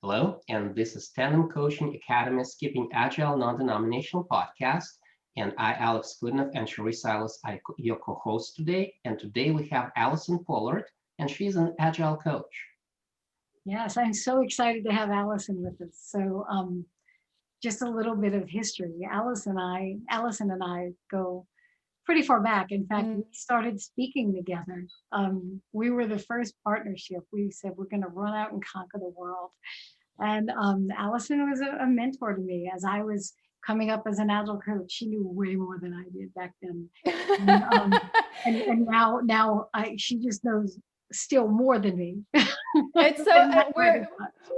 Hello, and this is Tandem Coaching Academy's Keeping Agile Non-Denominational podcast. And I, Alex Goodenough, and Cherie Silas, your co-host today. And today we have Allison Pollard, and she's an Agile coach. Yes, I'm so excited to have Allison with us. So just a little bit of history. Allison and I go pretty far back. In fact, we started speaking together. We were the first partnership. We said we're going to run out and conquer the world. And Allison was a mentor to me as I was coming up as an agile coach. She knew way more than I did back then. And she just knows still more than me. It's so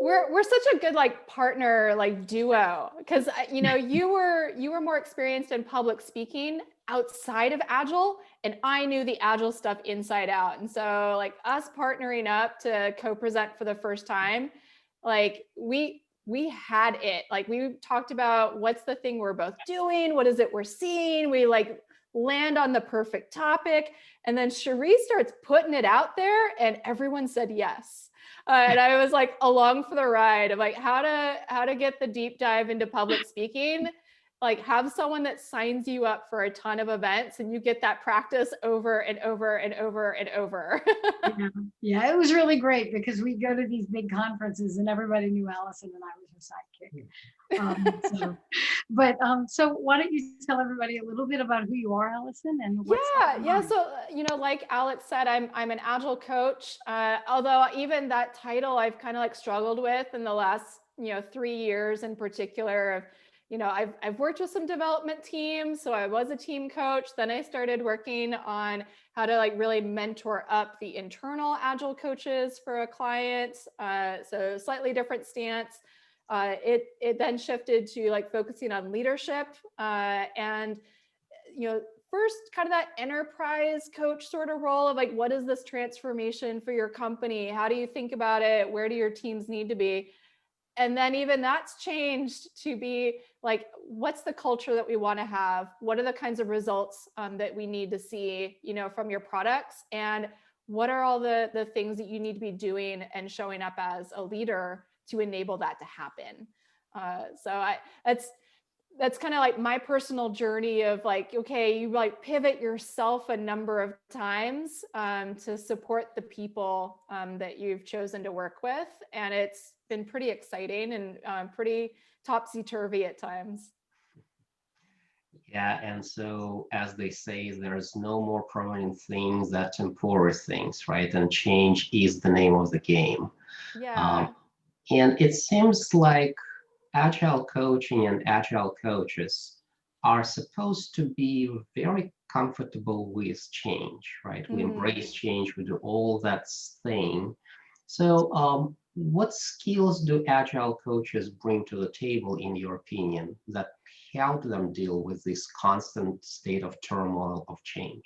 we're such a good partner duo, because you were more experienced in public speaking outside of Agile, and I knew the Agile stuff inside out. And so us partnering up to co-present for the first time, we had it. We talked about what's the thing we're both doing, what is it we're seeing, we land on the perfect topic, and then Cherie starts putting it out there and everyone said yes. And I was along for the ride of how to get the deep dive into public speaking. Have someone that signs you up for a ton of events and you get that practice over and over and over and over. Yeah, it was really great because we go to these big conferences and everybody knew Allison and I was her sidekick. So why don't you tell everybody a little bit about who you are, Allison? And So like Alex said, I'm an Agile coach. Although even that title I've kind of struggled with in the last 3 years in particular. I've worked with some development teams, so I was a team coach. Then I started working on how to really mentor up the internal Agile coaches for a client. So slightly different stance. It then shifted to focusing on leadership and first kind of that enterprise coach sort of role of what is this transformation for your company? How do you think about it? Where do your teams need to be? And then even that's changed to be what's the culture that we want to have? What are the kinds of results that we need to see, from your products? And what are all the things that you need to be doing and showing up as a leader to enable that to happen? That's kind of my personal journey of okay, you pivot yourself a number of times to support the people that you've chosen to work with. And it's been pretty exciting and pretty topsy-turvy at times. Yeah, and so as they say, there's no more permanent things than temporary things, right? And change is the name of the game. Yeah. And it seems like Agile coaching and Agile coaches are supposed to be very comfortable with change, right? We embrace change, we do all that thing. So what skills do Agile coaches bring to the table, in your opinion, that help them deal with this constant state of turmoil of change?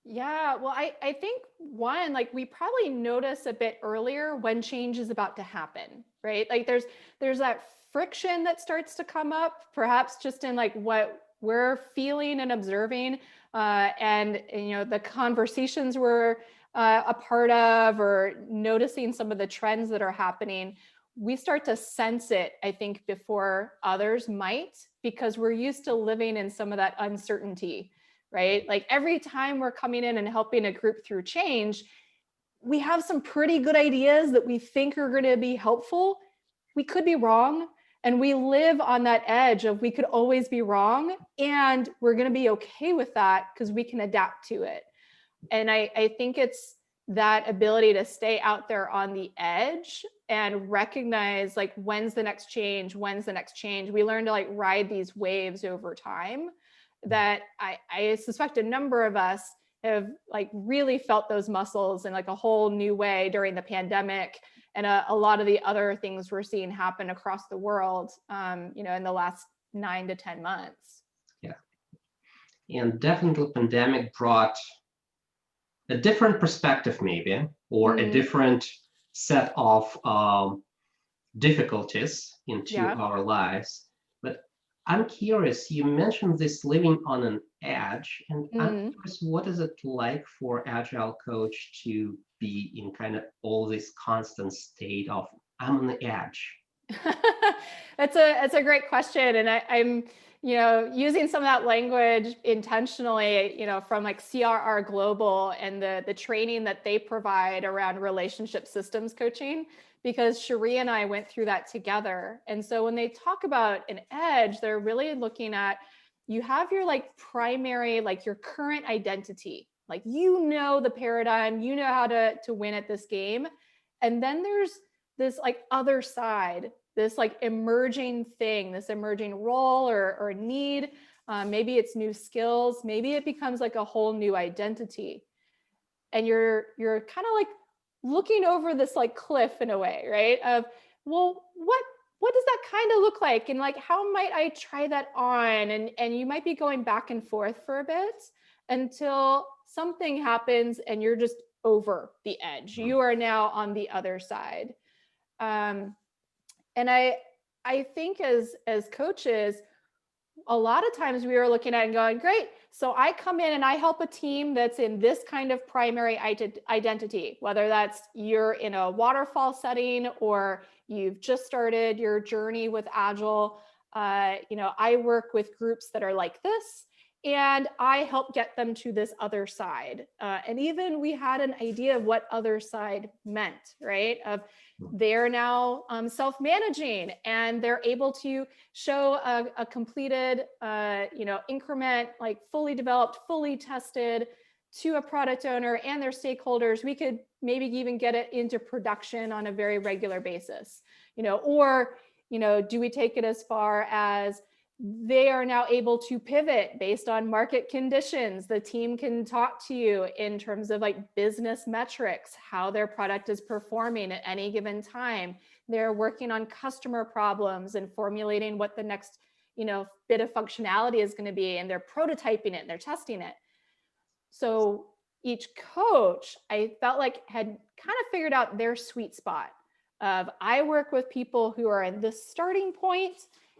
Yeah, well, I think one, we probably notice a bit earlier when change is about to happen, right? There's that friction that starts to come up, perhaps just in what we're feeling and observing, and the conversations we're a part of, or noticing some of the trends that are happening. We start to sense it, I think, before others might, because we're used to living in some of that uncertainty. Right? Every time we're coming in and helping a group through change, we have some pretty good ideas that we think are going to be helpful. We could be wrong. And we live on that edge of we could always be wrong. And we're going to be okay with that because we can adapt to it. And I think it's that ability to stay out there on the edge and recognize when's the next change? When's the next change? We learn to ride these waves over time. That I suspect a number of us have really felt those muscles in a whole new way during the pandemic, and a lot of the other things we're seeing happen across the world, in the last 9 to 10 months. Yeah, and definitely pandemic brought a different perspective, maybe, or a different set of difficulties into our lives. But I'm curious, you mentioned this living on an edge, and I'm curious, what is it like for Agile coach to be in kind of all this constant state of, I'm on the edge? That's a great question. And I'm, using some of that language intentionally, from like CRR Global and the training that they provide around relationship systems coaching, because Cherie and I went through that together. And so when they talk about an edge, they're really looking at, you have your like primary, like your current identity, like, the paradigm, how to win at this game. And then there's this like other side, this like emerging thing, this emerging role or need. Maybe it's new skills. Maybe it becomes like a whole new identity. And you're kind of like looking over this like cliff in a way, right? Of, well, what does that kind of look like? And like, how might I try that on? And you might be going back and forth for a bit until something happens and you're just over the edge. You are now on the other side. And I think as coaches, a lot of times we are looking at it and going, great, so I come in and I help a team that's in this kind of primary identity, whether that's you're in a waterfall setting or you've just started your journey with Agile. I work with groups that are like this, and I help get them to this other side. And even we had an idea of what other side meant, right? Of they're now self-managing and they're able to show a completed, increment, like fully developed, fully tested to a product owner and their stakeholders. We could maybe even get it into production on a very regular basis, or, do we take it as far as they are now able to pivot based on market conditions? The team can talk to you in terms of like business metrics, how their product is performing at any given time. They're working on customer problems and formulating what the next, bit of functionality is going to be, and they're prototyping it and they're testing it. So each coach, I felt like, had kind of figured out their sweet spot of, I work with people who are in this starting point,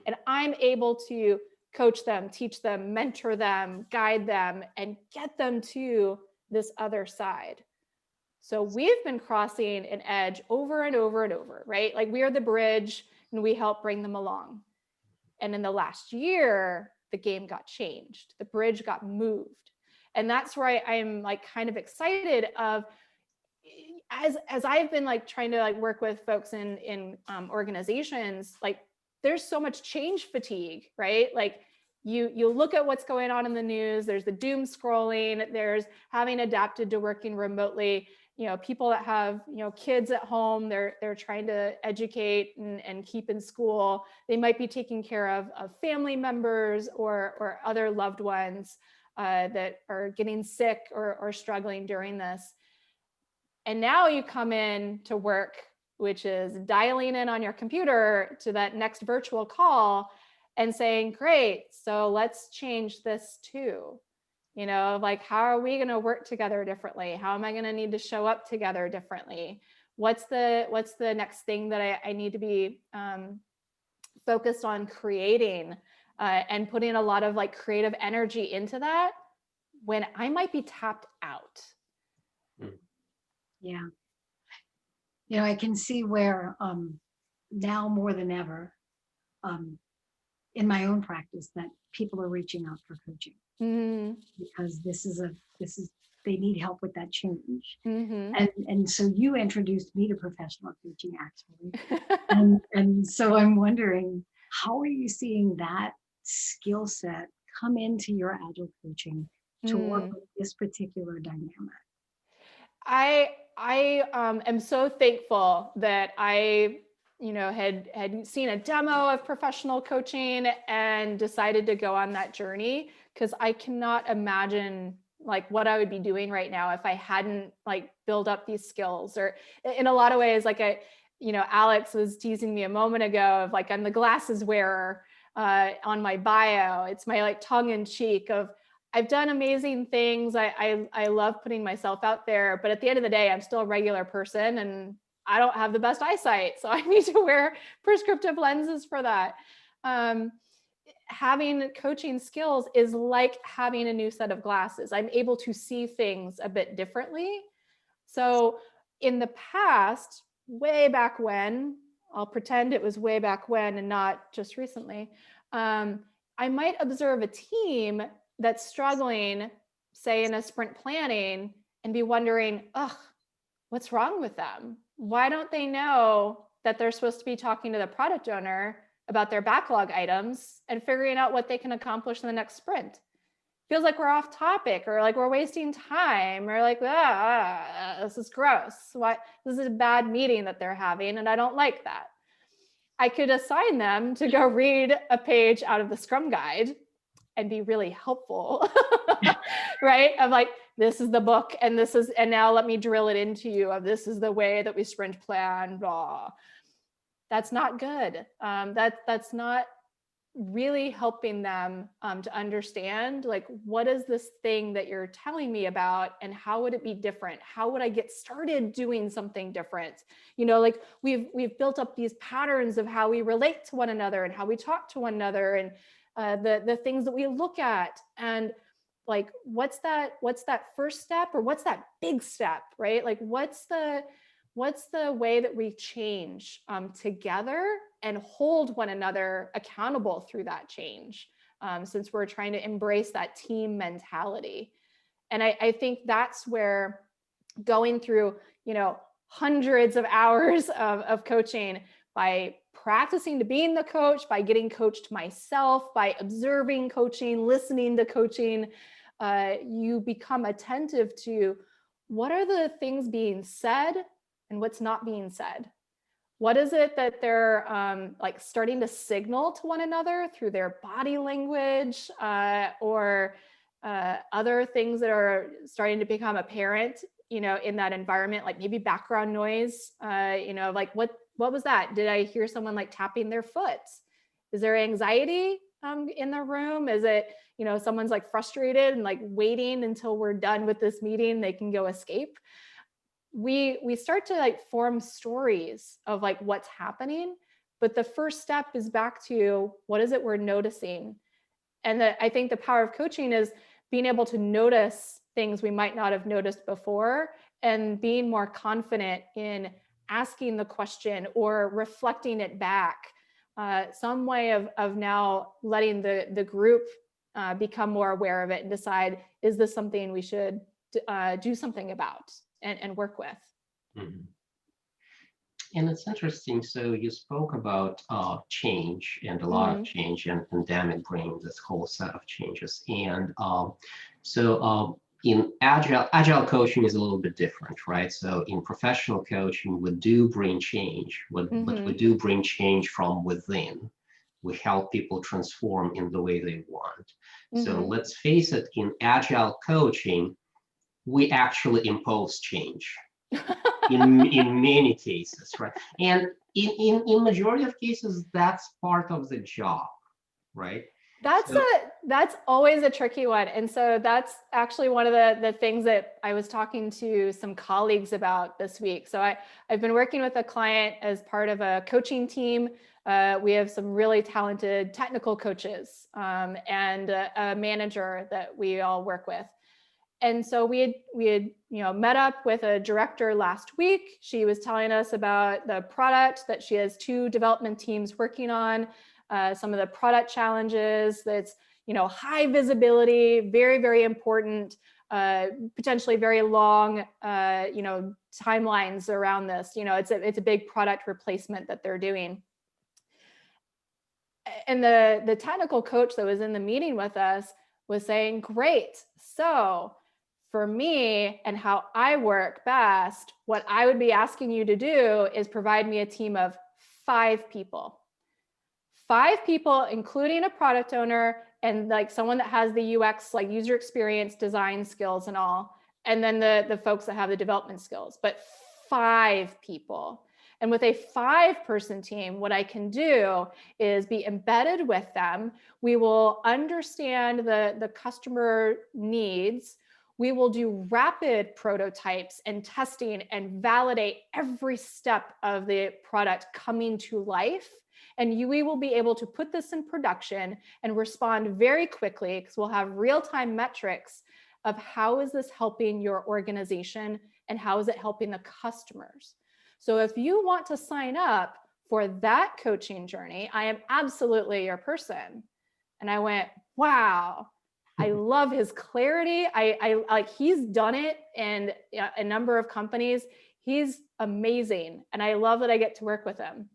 and I'm able to coach them, teach them, mentor them, guide them, and get them to this other side. So we've been crossing an edge over and over and over, right? Like, we are the bridge and we help bring them along. And in the last year, the game got changed. The bridge got moved. And that's where I'm like kind of excited of, as I've been like trying to like work with folks in organizations, like, there's so much change fatigue, right? Like, you look at what's going on in the news, there's the doom scrolling, there's having adapted to working remotely, people that have, kids at home, they're trying to educate and keep in school. They might be taking care of family members or other loved ones that are getting sick or struggling during this. And now you come in to work, which is dialing in on your computer to that next virtual call and saying, great, so let's change this too. Like, how are we going to work together differently? How am I going to need to show up together differently? What's the next thing that I need to be focused on creating and putting a lot of like creative energy into that when I might be tapped out? Yeah. I can see where now more than ever in my own practice that people are reaching out for coaching because they need help with that change. And so you introduced me to professional coaching, actually. and so I'm wondering, how are you seeing that skill set come into your Agile coaching to work with this particular dynamic? I am so thankful that I, had seen a demo of professional coaching and decided to go on that journey, because I cannot imagine like what I would be doing right now if I hadn't like built up these skills. Or in a lot of ways, like Alex was teasing me a moment ago of like, I'm the glasses wearer on my bio. It's my like tongue in cheek of, I've done amazing things. I love putting myself out there, but at the end of the day, I'm still a regular person and I don't have the best eyesight. So I need to wear prescriptive lenses for that. Having coaching skills is like having a new set of glasses. I'm able to see things a bit differently. So in the past, way back when, I'll pretend it was way back when and not just recently. I might observe a team that's struggling, say in a sprint planning, and be wondering, ugh, what's wrong with them? Why don't they know that they're supposed to be talking to the product owner about their backlog items and figuring out what they can accomplish in the next sprint? Feels like we're off topic, or like we're wasting time, or like, this is gross. What? This is a bad meeting that they're having, and I don't like that. I could assign them to go read a page out of the Scrum Guide and be really helpful, right? Of like, this is the book, and now let me drill it into you of this is the way that we sprint plan, blah. That's not good. That's not really helping them to understand, like, what is this thing that you're telling me about, and how would it be different? How would I get started doing something different? Like we've built up these patterns of how we relate to one another and how we talk to one another, and the things that we look at, and like, what's that first step, or what's that big step, right? Like, what's the way that we change together and hold one another accountable through that change, since we're trying to embrace that team mentality. And I think that's where going through, hundreds of hours of coaching, by practicing to being the coach, by getting coached myself, by observing coaching, listening to coaching, you become attentive to what are the things being said and what's not being said. What is it that they're like starting to signal to one another through their body language, or other things that are starting to become apparent, in that environment, like maybe background noise, like what was that? Did I hear someone like tapping their foot? Is there anxiety in the room? Is it, someone's like frustrated and like waiting until we're done with this meeting, they can go escape? We start to like form stories of like what's happening, but the first step is back to what is it we're noticing. And I think the power of coaching is being able to notice things we might not have noticed before, and being more confident in asking the question or reflecting it back, some way of now letting the group become more aware of it and decide, is this something we should do something about and work with. Mm-hmm. And it's interesting. So you spoke about change, and a lot of change, and pandemic brings this whole set of changes. And in agile coaching is a little bit different, right? So in professional coaching, we do bring change, but we do bring change from within. We help people transform in the way they want. So let's face it, in agile coaching, we actually impose change in many cases, right? And in majority of cases, that's part of the job, right? That's always a tricky one. And so that's actually one of the things that I was talking to some colleagues about this week. So I've been working with a client as part of a coaching team. We have some really talented technical coaches, and a manager that we all work with. And so we had met up with a director last week. She was telling us about the product that she has 2 development teams working on, some of the product challenges that's, high visibility, very, very important, potentially very long, timelines around this. It's a big product replacement that they're doing. And the technical coach that was in the meeting with us was saying, great, so for me and how I work best, what I would be asking you to do is provide me a team of 5 people. 5 people, including a product owner and like someone that has the UX, like user experience, design skills and all, and then the folks that have the development skills, but 5 people. And with a 5-person team, what I can do is be embedded with them. We will understand the customer needs. We will do rapid prototypes and testing and validate every step of the product coming to life. And we will be able to put this in production and respond very quickly, because we'll have real-time metrics of how is this helping your organization and how is it helping the customers. So if you want to sign up for that coaching journey. I am absolutely your person. And I went, wow, I love his clarity. I like, he's done it in a number of companies. He's amazing. And I love that I get to work with him.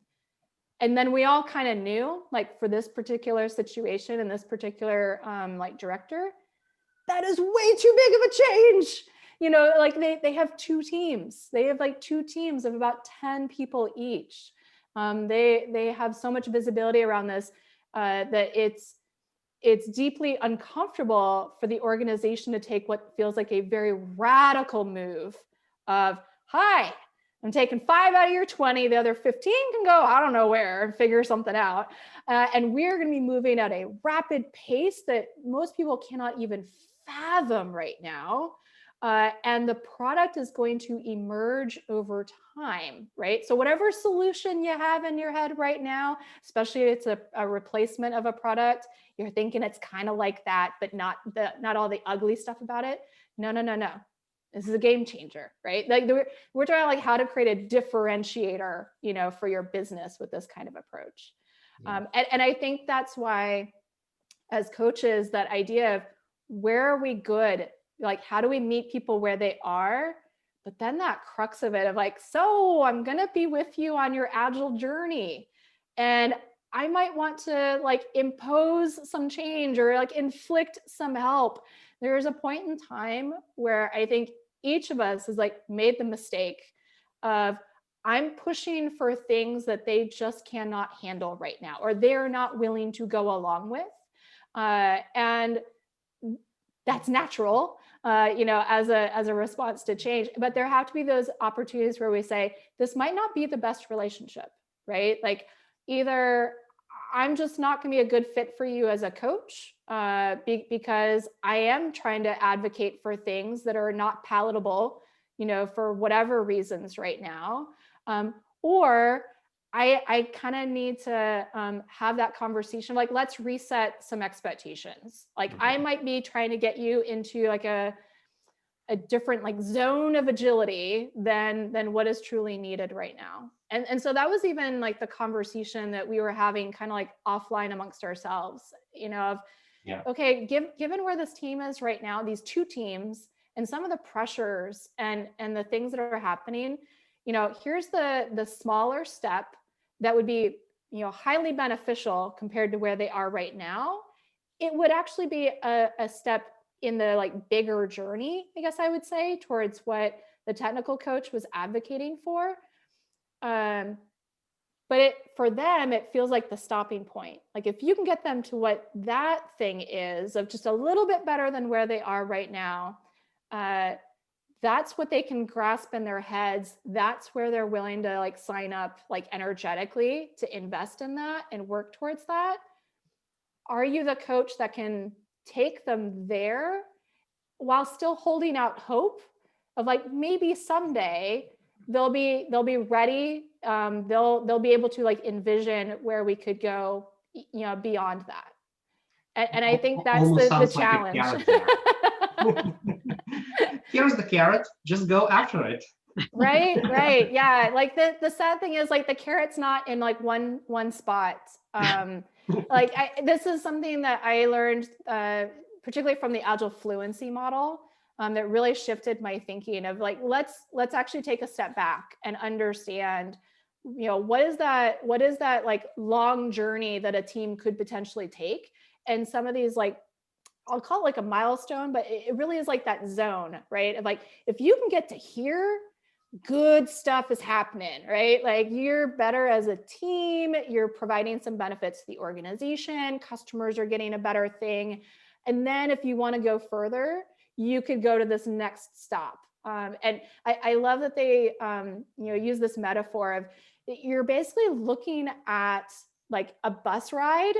And then we all kind of knew, like, for this particular situation and this particular like director, that is way too big of a change. You know, like they have two teams. They have like two teams of about 10 people each. They have so much visibility around this that it's deeply uncomfortable for the organization to take what feels like a very radical move of, hi, I'm taking 5 out of your 20, the other 15 can go, I don't know where, and figure something out. And we're going to be moving at a rapid pace that most people cannot even fathom right now. And the product is going to emerge over time, right? So whatever solution you have in your head right now, especially if it's a replacement of a product, you're thinking it's kind of like that, but not all the ugly stuff about it. No. This is a game changer, right? Like we're talking like how to create a differentiator, you know, for your business with this kind of approach. Yeah. And I think that's why, as coaches, that idea of where are we good? Like, how do we meet people where they are? But then that crux of it of like, so I'm going to be with you on your Agile journey. And I might want to like impose some change or like inflict some help. There's a point in time where I think each of us has like made the mistake of, I'm pushing for things that they just cannot handle right now, or they're not willing to go along with. And that's natural, you know, as a response to change. But there have to be those opportunities where we say, this might not be the best relationship, right? Like, either I'm just not going to be a good fit for you as a coach because I am trying to advocate for things that are not palatable, you know, for whatever reasons right now. Or I kind of need to have that conversation, like, let's reset some expectations. Like, I might be trying to get you into like a different like zone of agility than what is truly needed right now. And so that was even like the conversation that we were having kind of like offline amongst ourselves, you know, of, okay, given where this team is right now, these two teams, and some of the pressures and the things that are happening, you know, here's the smaller step that would be, you know, highly beneficial compared to where they are right now. It would actually be a step in the like bigger journey, I guess I would say, towards what the technical coach was advocating for. But for them, it feels like the stopping point. Like, if you can get them to what that thing is of just a little bit better than where they are right now, that's what they can grasp in their heads. That's where they're willing to like sign up like energetically to invest in that and work towards that. Are you the coach that can take them there while still holding out hope of like, maybe someday they'll be ready. They'll be able to like envision where we could go, you know, beyond that. And I think that's the challenge. Here's the carrot, just go after it. Right. Yeah. Like the sad thing is like the carrot's not in like one spot. Like this is something that I learned, particularly from the Agile fluency model, that really shifted my thinking of like, let's actually take a step back and understand, you know, what is that like long journey that a team could potentially take. And some of these, like, I'll call it like a milestone, but it really is like that zone, right? Of like, if you can get to here, good stuff is happening, right? Like, you're better as a team, you're providing some benefits to the organization, customers are getting a better thing. And then if you want to go further, you could go to this next stop. And I love that they you know, use this metaphor of, you're basically looking at like a bus ride,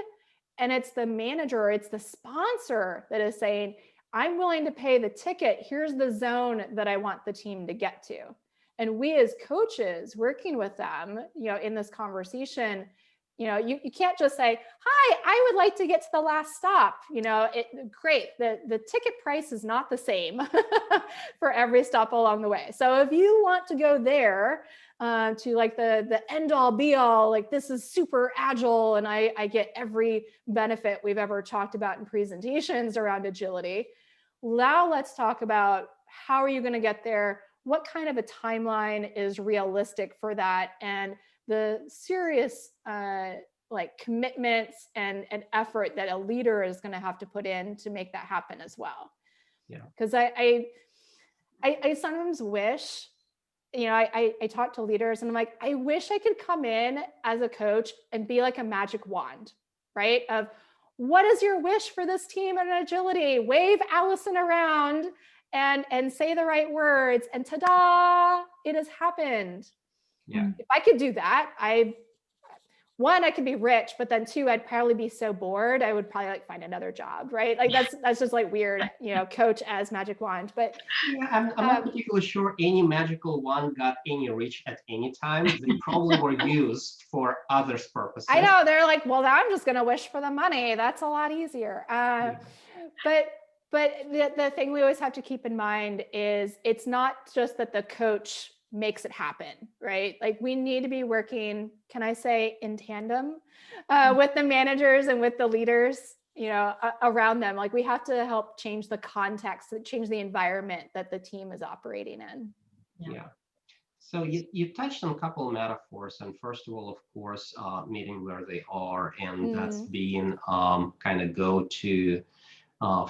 and it's the manager, it's the sponsor that is saying, I'm willing to pay the ticket. Here's the zone that I want the team to get to. And we as coaches working with them, you know, in this conversation, You can't just say, hi, I would like to get to the last stop. Great. The ticket price is not the same for every stop along the way. So if you want to go there to like the end all be all, like this is super agile and I get every benefit we've ever talked about in presentations around agility. Now let's talk about how are you going to get there? What kind of a timeline is realistic for that? And the serious like commitments and effort that a leader is going to have to put in to make that happen as well. Yeah. Because I sometimes wish, I talk to leaders and I'm like, I wish I could come in as a coach and be like a magic wand, right? Of what is your wish for this team and agility? Wave Allison around and say the right words and ta-da, it has happened. Yeah. If I could do that, I could be rich, but then two, I'd probably be so bored. I would probably like find another job, right? Like that's just like weird, coach as magic wand. But yeah, I'm not particularly sure any magical wand got any reach at any time. They probably were used for others' purposes. I know they're like, well, I'm just going to wish for the money. That's a lot easier. But the thing we always have to keep in mind is it's not just that the coach makes it happen, right? Like we need to be working, can I say, in tandem with the managers and with the leaders, around them. Like we have to help change the context, change the environment that the team is operating in. Yeah. So you touched on a couple of metaphors, and first of all, of course, meeting where they are, and that's being kind of go-to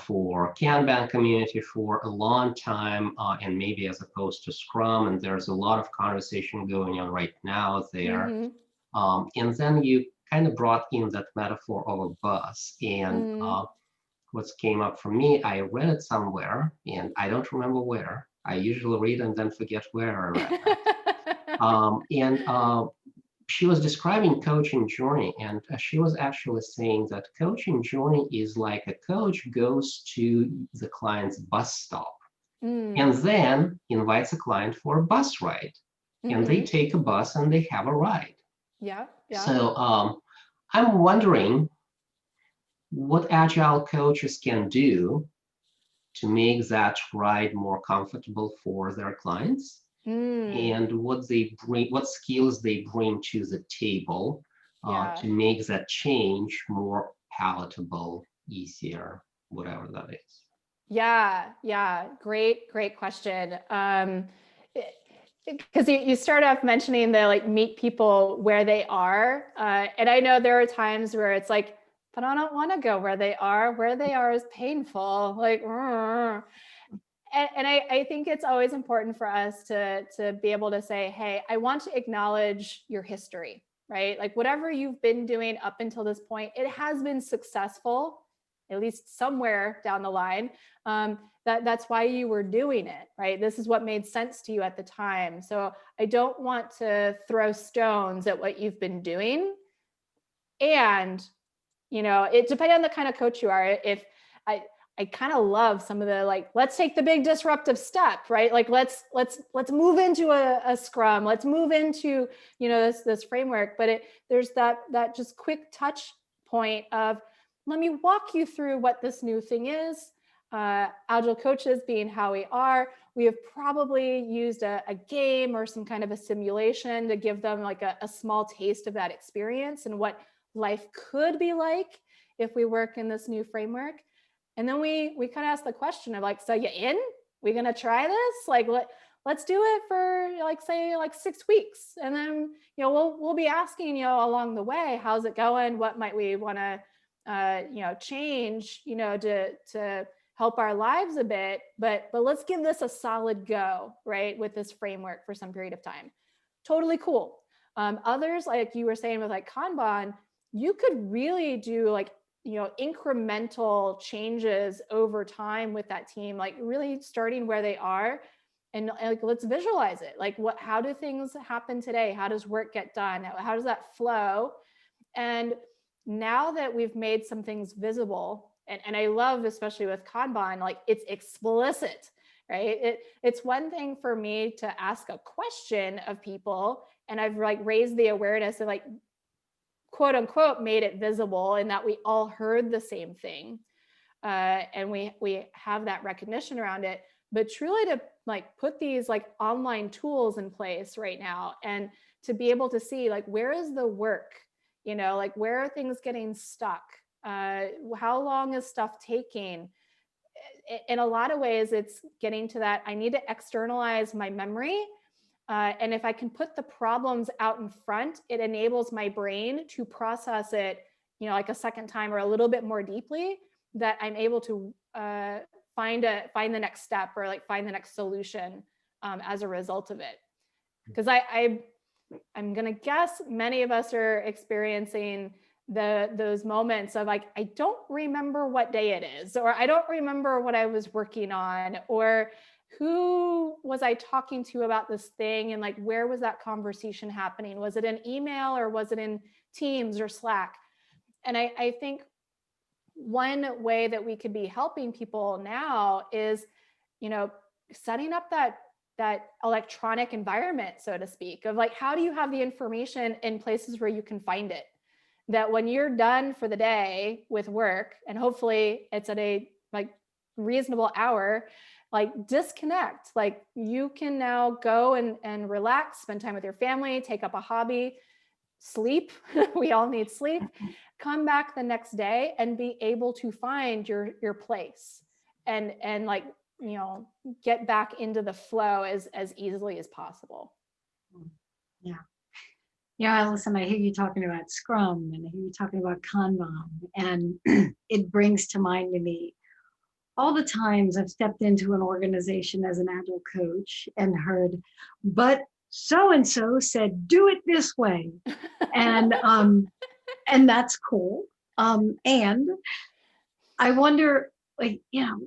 for Kanban community for a long time, and maybe as opposed to Scrum, and there's a lot of conversation going on right now there. And then you kind of brought in that metaphor of a bus, and what came up for me, I read it somewhere, and I don't remember where. I usually read and then forget where I read it. She was describing coaching journey, and she was actually saying that coaching journey is like a coach goes to the client's bus stop and then invites a client for a bus ride, and they take a bus and they have a ride. Yeah. So I'm wondering what agile coaches can do to make that ride more comfortable for their clients. And what they bring, what skills they bring to the table to make that change more palatable, easier, whatever that is. Yeah. Great question. Because you start off mentioning the like meet people where they are. And I know there are times where it's like, but I don't want to go where they are. Where they are is painful. Like, and I think it's always important for us to be able to say, hey, I want to acknowledge your history, right? Like whatever you've been doing up until this point, it has been successful, at least somewhere down the line. That's why you were doing it, right? This is what made sense to you at the time. So I don't want to throw stones at what you've been doing. And, it depends on the kind of coach you are. If I kind of love some of the like, let's take the big disruptive step, right? Like let's move into a Scrum. Let's move into, this framework. But there's that just quick touch point of, let me walk you through what this new thing is. Agile coaches being how we are, we have probably used a game or some kind of a simulation to give them like a small taste of that experience and what life could be like if we work in this new framework. And then we kind of ask the question of like, so you in? We gonna try this? Like let's do it for like say like 6 weeks, and then we'll be asking along the way, how's it going? What might we want to change to help our lives a bit? But let's give this a solid go, right, with this framework for some period of time. Totally cool. Others, like you were saying with like Kanban, you could really do like incremental changes over time with that team, like really starting where they are and like, let's visualize it. Like how do things happen today? How does work get done? How does that flow? And now that we've made some things visible, and I love, especially with Kanban, like it's explicit, right? It's one thing for me to ask a question of people, and I've like raised the awareness of like, quote unquote made it visible in that we all heard the same thing. And we have that recognition around it, but truly to like put these like online tools in place right now and to be able to see like, where is the work, like where are things getting stuck? How long is stuff taking? In a lot of ways, it's getting to that, I need to externalize my memory. And if I can put the problems out in front, it enables my brain to process it, like a second time or a little bit more deeply, that I'm able to find the next step or like find the next solution as a result of it. Because I'm gonna guess many of us are experiencing those moments of like, I don't remember what day it is, or I don't remember what I was working on, or who was I talking to about this thing, and like, where was that conversation happening? Was it an email or was it in Teams or Slack? And I think one way that we could be helping people now is, setting up that electronic environment, so to speak, of like, how do you have the information in places where you can find it? That when you're done for the day with work, and hopefully it's at a like reasonable hour, like disconnect, like you can now go and relax, spend time with your family, take up a hobby, sleep. We all need sleep. Come back the next day and be able to find your place and like, get back into the flow as easily as possible. Yeah. Yeah, Allison, I hear you talking about Scrum and I hear you talking about Kanban, and it brings to mind to me all the times I've stepped into an organization as an Agile coach and heard, but so-and-so said, do it this way. And that's cool. And I wonder, like,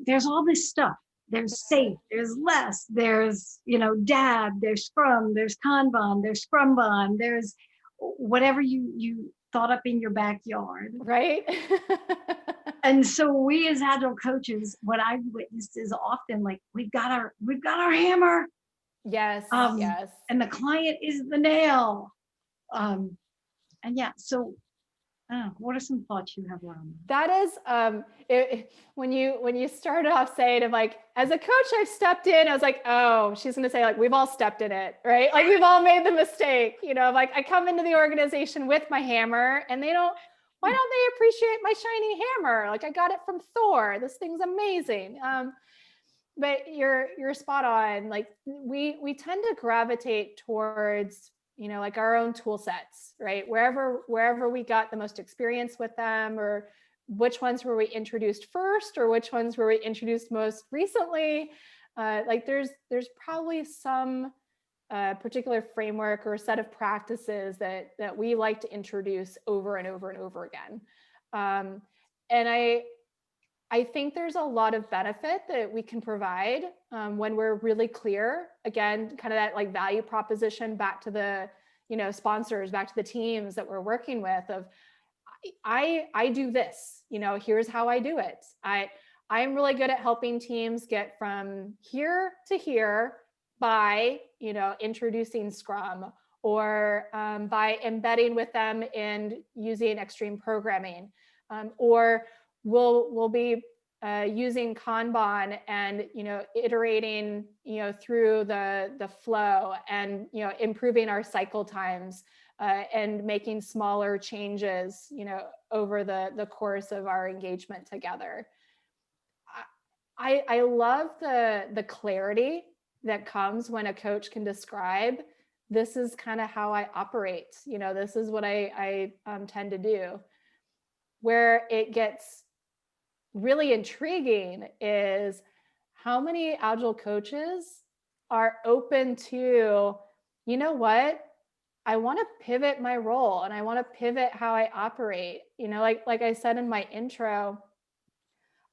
there's all this stuff. There's SAFe, there's LESS, there's, DAB, there's Scrum, there's Kanban, there's Scrumban, there's whatever you thought up in your backyard. Right. And so we as Agile coaches, what I've witnessed is often like, we've got our hammer. Yes. Yes. And the client is the nail. And yeah, so what are some thoughts you have around that? That is, when you started off saying of like, as a coach, I've stepped in, I was like, oh, she's going to say like, we've all stepped in it, right? Like we've all made the mistake, like I come into the organization with my hammer and why don't they appreciate my shiny hammer? Like I got it from Thor. This thing's amazing. But you're spot on. Like we tend to gravitate towards, like our own tool sets, right? Wherever we got the most experience with them, or which ones were we introduced first, or which ones were we introduced most recently. Like there's probably some particular framework or set of practices that we like to introduce over and over and over again. And I think there's a lot of benefit that we can provide when we're really clear, again, kind of that like value proposition back to the, sponsors, back to the teams that we're working with of, I do this, here's how I do it. I'm really good at helping teams get from here to here by, introducing Scrum, or by embedding with them in using extreme programming, or we'll be using Kanban and iterating through the flow and improving our cycle times and making smaller changes over the course of our engagement together. I love the clarity that comes when a coach can describe, this is kind of how I operate, this is what I tend to do. Where it gets really intriguing is how many Agile coaches are open to, what, I want to pivot my role and I want to pivot how I operate. Like I said in my intro,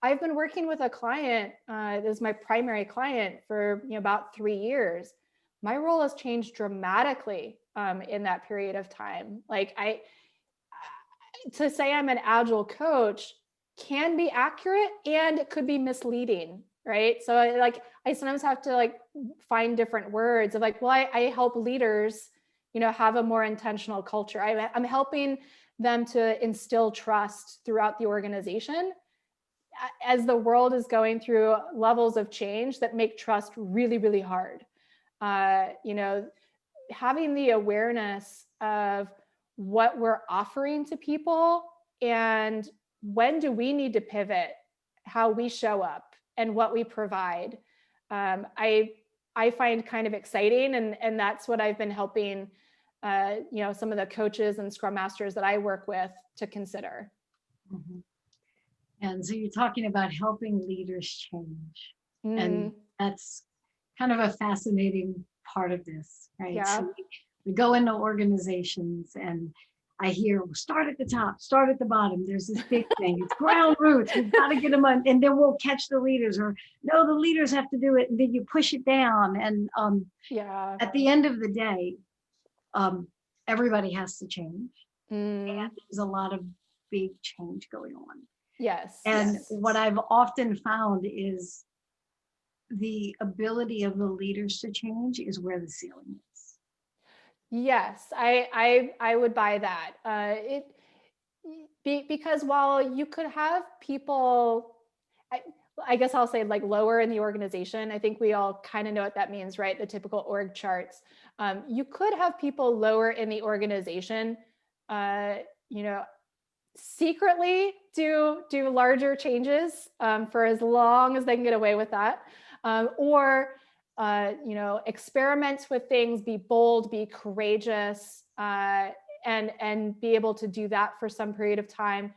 I've been working with a client, this is my primary client, for about 3 years. My role has changed dramatically in that period of time. Like to say I'm an Agile coach can be accurate and it could be misleading, right? So I sometimes have to like find different words of like, well, I help leaders, have a more intentional culture. I'm helping them to instill trust throughout the organization as the world is going through levels of change that make trust really, really hard. Having the awareness of what we're offering to people and when do we need to pivot, how we show up and what we provide. I find kind of exciting, and that's what I've been helping some of the coaches and scrum masters that I work with to consider. Mm-hmm. And so you're talking about helping leaders change. And that's kind of a fascinating part of this, right? Yeah. So we go into organizations and I hear, start at the top, start at the bottom. There's this big thing. It's ground roots. We've got to get them on, and then we'll catch the leaders, or no, the leaders have to do it. And then you push it down. And at the end of the day, everybody has to change. And there's a lot of big change going on. Yes. And what I've often found is the ability of the leaders to change is where the ceiling is. Yes, I would buy that. Because while you could have people, I guess I'll say like lower in the organization, I think we all kind of know what that means, right? The typical org charts. You could have people lower in the organization, secretly do larger changes for as long as they can get away with that, or experiment with things, be bold, be courageous, and be able to do that for some period of time.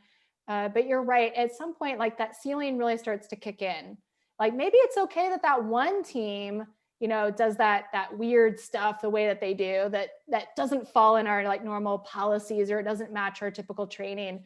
But you're right, at some point, like that ceiling really starts to kick in. Like maybe it's okay that one team does that weird stuff the way that they do, that doesn't fall in our like normal policies, or it doesn't match our typical training.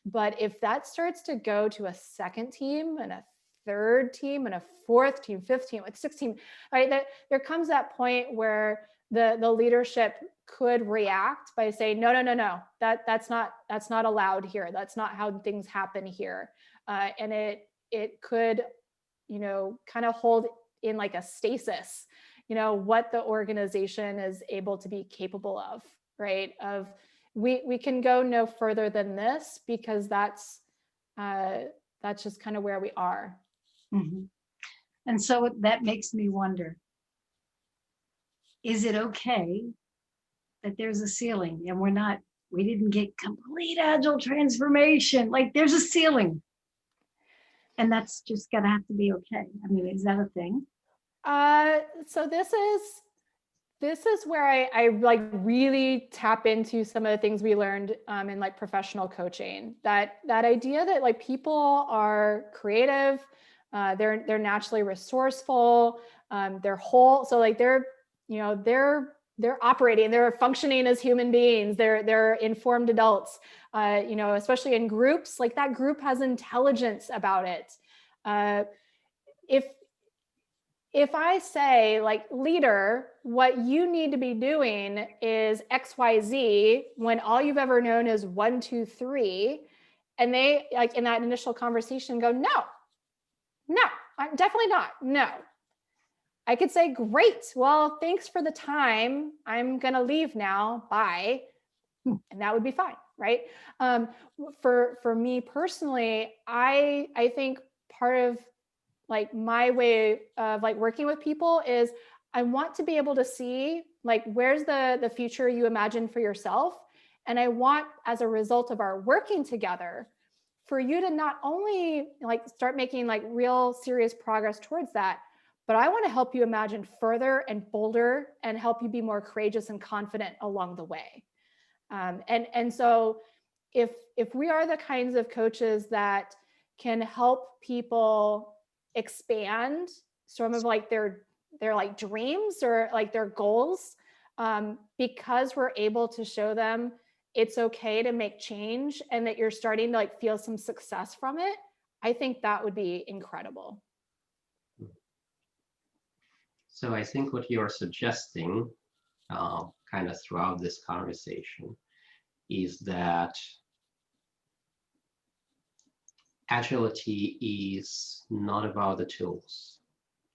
But if that starts to go to a second team and a third team and a fourth team, fifth team, like sixth team, right? That there comes that point where the leadership could react by saying, no, that's not allowed here. That's not how things happen here. And it could, kind of hold in like a stasis, what the organization is able to be capable of, right? We can go no further than this, because that's just kind of where we are. Mm-hmm. And so that makes me wonder, is it okay that there's a ceiling and we didn't get complete agile transformation? Like there's a ceiling. And that's just gonna have to be okay. I mean, is that a thing? So this is where I like really tap into some of the things we learned in like professional coaching. That idea that like people are creative, they're naturally resourceful, they're whole. So like they're operating, they're functioning as human beings. They're informed adults. Especially in groups, like that group has intelligence about it. If I say like, leader, what you need to be doing is XYZ, when all you've ever known is 1, 2, 3, and they like in that initial conversation go, no, I'm definitely not. No. I could say, great, well, thanks for the time. I'm going to leave now. Bye. And that would be fine. Right. For me personally, I think part of like my way of like working with people is I want to be able to see like, where's the future you imagine for yourself. And I want, as a result of our working together, for you to not only like start making like real serious progress towards that, but I want to help you imagine further and bolder and help you be more courageous and confident along the way. And so if we are the kinds of coaches that can help people expand some of like their like dreams or like their goals, because we're able to show them it's okay to make change and that you're starting to like feel some success from it, I think that would be incredible. So I think what you're suggesting kind of throughout this conversation is that agility is not about the tools.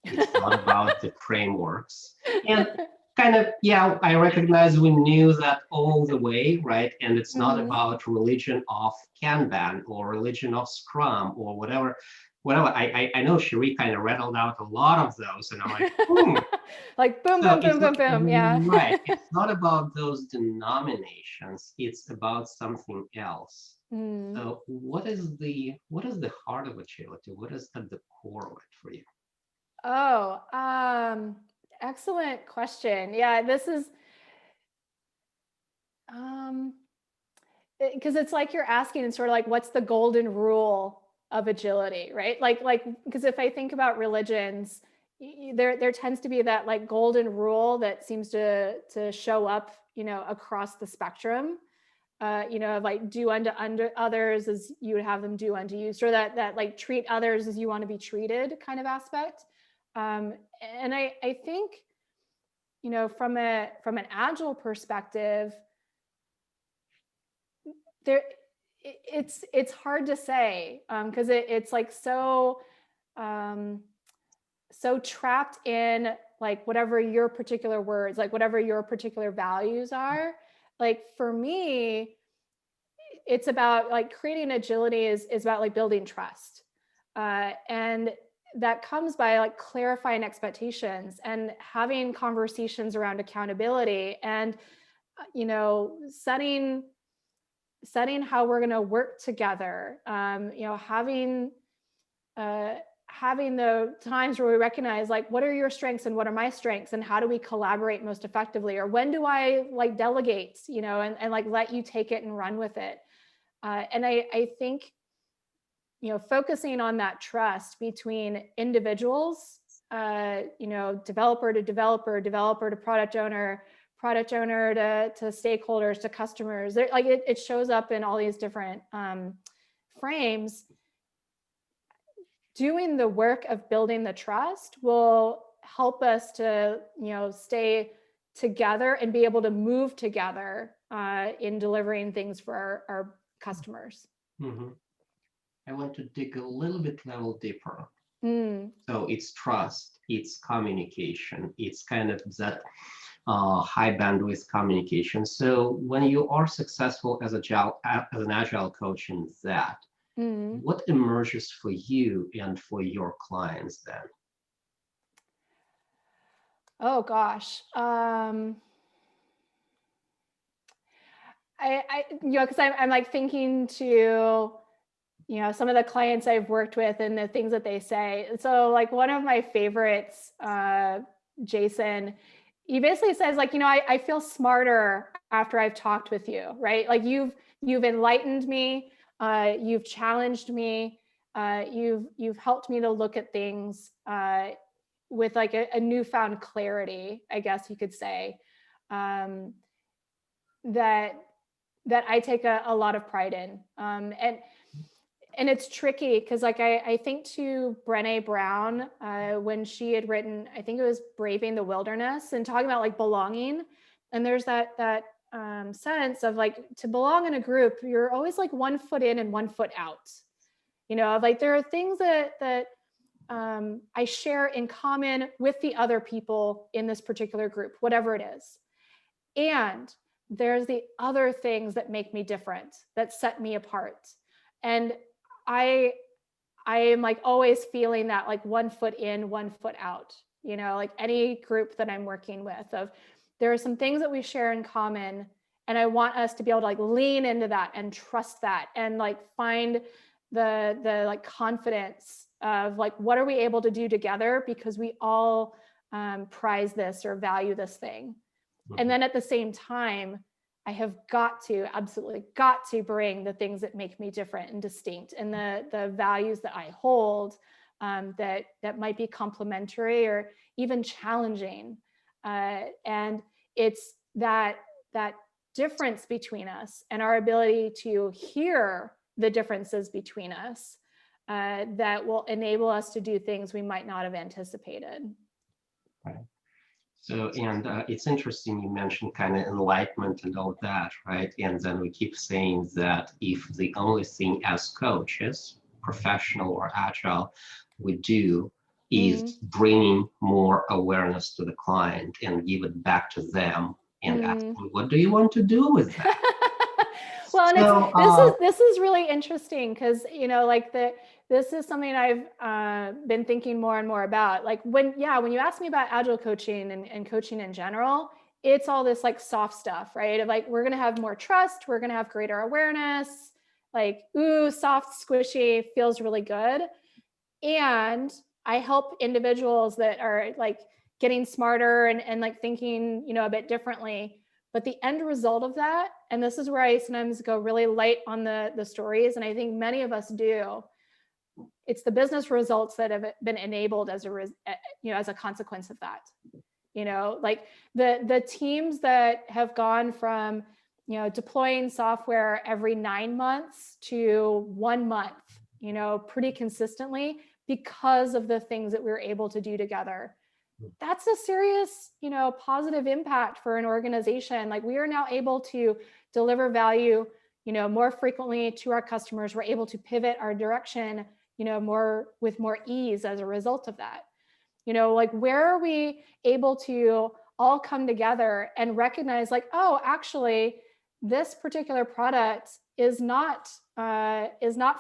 It's not about the frameworks. And kind of, yeah, I recognize we knew that all the way, right? And it's not Mhm. about religion of Kanban or religion of Scrum or whatever. Whatever. I know Cherie kind of rattled out a lot of those, and I'm like, hmm. Like boom, So boom, it's boom, not boom, boom. Yeah. right. It's not about those denominations. It's about something else. Mm. So what is the heart of agility? What is at the core of it for you? Oh, excellent question. Yeah, this is um because it's like you're asking and sort of like what's the golden rule of agility, right? Like because if I think about religions, there tends to be that like golden rule that seems to show up, across the spectrum. Of like do unto under others as you would have them do unto you, so that like treat others as you want to be treated kind of aspect. And I think, from an agile perspective, there it's hard to say, because it's like um, so trapped in like whatever your particular words, like whatever your particular values are. Like for me, it's about like creating agility is about like building trust, and that comes by like clarifying expectations and having conversations around accountability and setting how we're going to work together. Uh, having the times where we recognize like what are your strengths and what are my strengths and how do we collaborate most effectively, or when do I like delegate, and like let you take it and run with it. And I think focusing on that trust between individuals, developer to developer, developer to product owner to stakeholders, to customers. Like it shows up in all these different frames. Doing the work of building the trust will help us to, stay together and be able to move together in delivering things for our customers. Mm-hmm. I want to dig a little bit level deeper. Mm. So it's trust, it's communication, it's kind of that high bandwidth communication. So when you are successful as an agile coach in that, what emerges for you and for your clients then? Oh gosh. Because I'm like thinking to, some of the clients I've worked with and the things that they say. So like one of my favorites, Jason, he basically says like, I feel smarter after I've talked with you, right? Like you've enlightened me, you've challenged me, you've helped me to look at things with like a newfound clarity, I guess you could say, that I take a lot of pride in. And it's tricky because like I think to Brené Brown, when she had written, I think it was Braving the Wilderness, and talking about like belonging. And there's that sense of like, to belong in a group, you're always like 1 foot in and 1 foot out. Like there are things that I share in common with the other people in this particular group, whatever it is. And there's the other things that make me different, that set me apart. And I am like always feeling that like 1 foot in, 1 foot out, like any group that I'm working with, of there are some things that we share in common. And I want us to be able to like lean into that and trust that and like find the like confidence of like, what are we able to do together because we all prize this or value this thing. And then at the same time, I have absolutely got to bring the things that make me different and distinct, and the values that I hold that might be complementary or even challenging. And it's that difference between us and our ability to hear the differences between us that will enable us to do things we might not have anticipated. Right. So, and it's interesting you mentioned kind of enlightenment and all that, right? And then we keep saying that if the only thing as coaches, professional or agile, we do is bringing more awareness to the client and give it back to them and ask them, what do you want to do with that? Well, and So, this is really interesting because, you know, like this is something I've been thinking more and more about. Like when you ask me about Agile coaching and coaching in general, it's all this like soft stuff, right? Of like, we're going to have more trust. We're going to have greater awareness, like, ooh, soft, squishy, feels really good. And I help individuals that are like getting smarter and like thinking, you know, a bit differently. But the end result of that, and this is where I sometimes go really light on the stories, and I think many of us do, it's the business results that have been enabled as a consequence of that. You know, like the teams that have gone from, you know, deploying software every 9 months to 1 month, you know, pretty consistently because of the things that we were able to do together. That's a serious, you know, positive impact for an organization. Like we are now able to deliver value, you know, more frequently to our customers. We're able to pivot our direction, you know, with more ease as a result of that. You know, like where are we able to all come together and recognize like, oh, actually, this particular product is not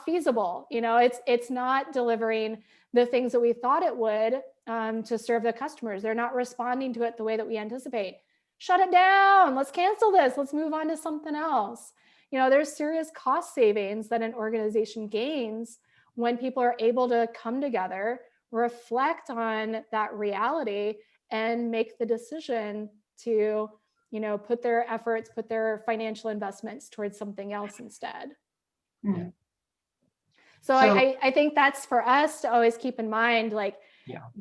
feasible. You know, it's not delivering the things that we thought it would to serve the customers. They're not responding to it the way that we anticipate. Shut it down. Let's cancel this. Let's move on to something else. You know, there's serious cost savings that an organization gains when people are able to come together, reflect on that reality, and make the decision to, you know, put their efforts, put their financial investments towards something else instead. yeah. So I think that's for us to always keep in mind, like,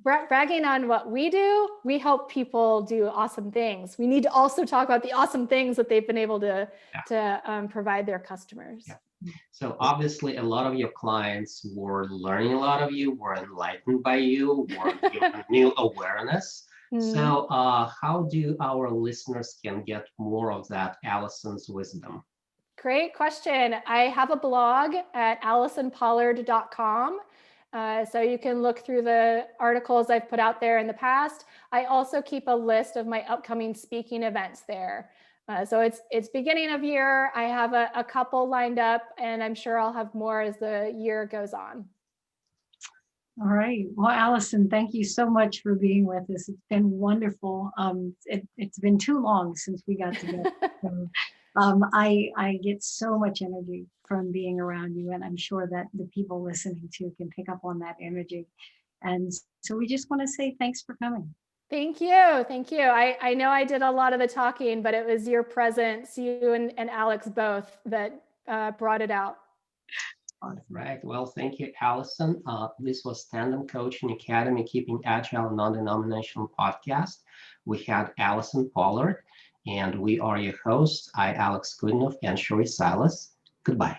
bragging on what we do, we help people do awesome things. We need to also talk about the awesome things that they've been able to provide their customers. Yeah. So obviously a lot of your clients were learning a lot of you, were enlightened by you, were given new awareness. So how do our listeners can get more of that Allison's wisdom? Great question. I have a blog at AllisonPollard.com. So you can look through the articles I've put out there in the past. I also keep a list of my upcoming speaking events there. So it's beginning of year. I have a couple lined up, and I'm sure I'll have more as the year goes on. All right. Well, Allison, thank you so much for being with us. It's been wonderful. It's been too long since we got together. So, I get so much energy from being around you, and I'm sure that the people listening to can pick up on that energy. And so we just want to say thanks for coming. Thank you. Thank you. I know I did a lot of the talking, but it was your presence, you and Alex both, that brought it out. Right. Well, thank you, Allison. This was Tandem Coaching Academy, Keeping Agile Non-Denominational podcast. We had Allison Pollard, and we are your hosts. I, Alex Kudinov, and Sherry Silas. Goodbye.